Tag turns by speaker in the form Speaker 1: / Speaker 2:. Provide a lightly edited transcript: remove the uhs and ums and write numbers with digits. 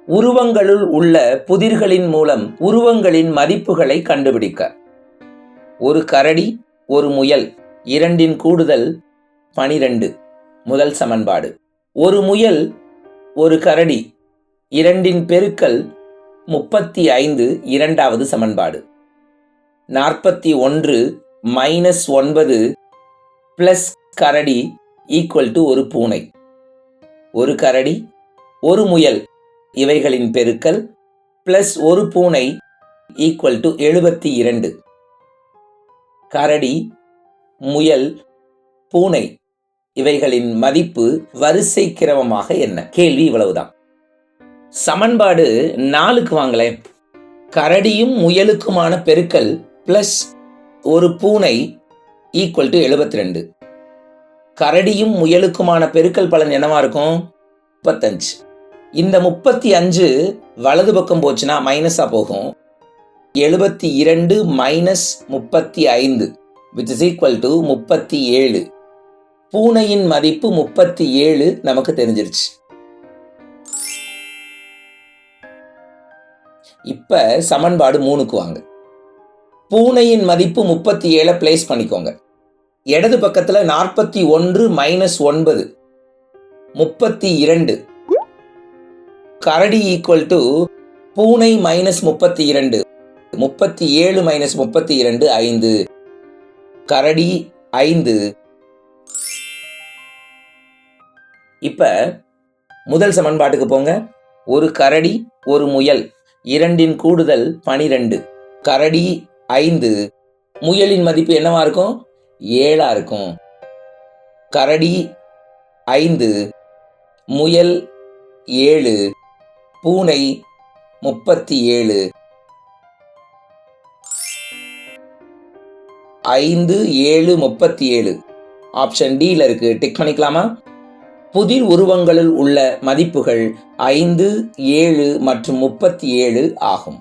Speaker 1: உருவங்களுள் உள்ள புதிர்களின் மூலம் உருவங்களின் மதிப்புகளை கண்டுபிடிக்க. ஒரு கரடி, ஒரு முயல், இரண்டின் கூடுதல் 12. முதல் சமன்பாடு. ஒரு முயல், ஒரு கரடி, இரண்டின் பெருக்கல் 35. இரண்டாவது சமன்பாடு. 41 - 9 பிளஸ் கரடி = ஒரு பூனை. ஒரு கரடி, ஒரு முயல் இவைகளின் பெருக்கல் பிளஸ் ஒரு பூனை = 72. கரடி, முயல், பூனை இவைகளின் மதிப்பு வரிசை கிரமமாக என்ன? கேள்வி இவ்வளவுதான். சமன்பாடு 4க்கு வாங்களேன். கரடியும் முயலுக்குமான பெருக்கல் பிளஸ் ஒரு பூனை = 72. கரடியும் முயலுக்குமான பெருக்கல் பலன் என்னவா இருக்கும்? 35. இந்த 35 வலது பக்கம் போச்சுன்னா மைனஸா போகும். 72 - 35 = 37. பூனையின் மதிப்பு 37 நமக்கு தெரிஞ்சிருச்சு. இப்ப சமன்பாடு 3க்கு வாங்க. பூனையின் மதிப்பு 37 பிளேஸ் பண்ணிக்கோங்க. இடது பக்கத்துல 41 - 9 32. கரடி = பூனை - 32. 37 - 32 5. கரடி 5. இப்ப முதல் சமன்பாட்டுக்கு போங்க. ஒரு கரடி, ஒரு முயல், இரண்டின் கூடுதல் 12. கரடி 5. முயலின் மதிப்பு என்னவா இருக்கும்? 7 இருக்கும். கரடி 5, முயல் 7, பூனை 37. 5, 7, 37 ஆப்ஷன் டில இருக்கு. டிக் பண்ணிக்கலாமா? புதிர் உருவங்களில் உள்ள மதிப்புகள் 5, 7 மற்றும் 37 ஆகும்.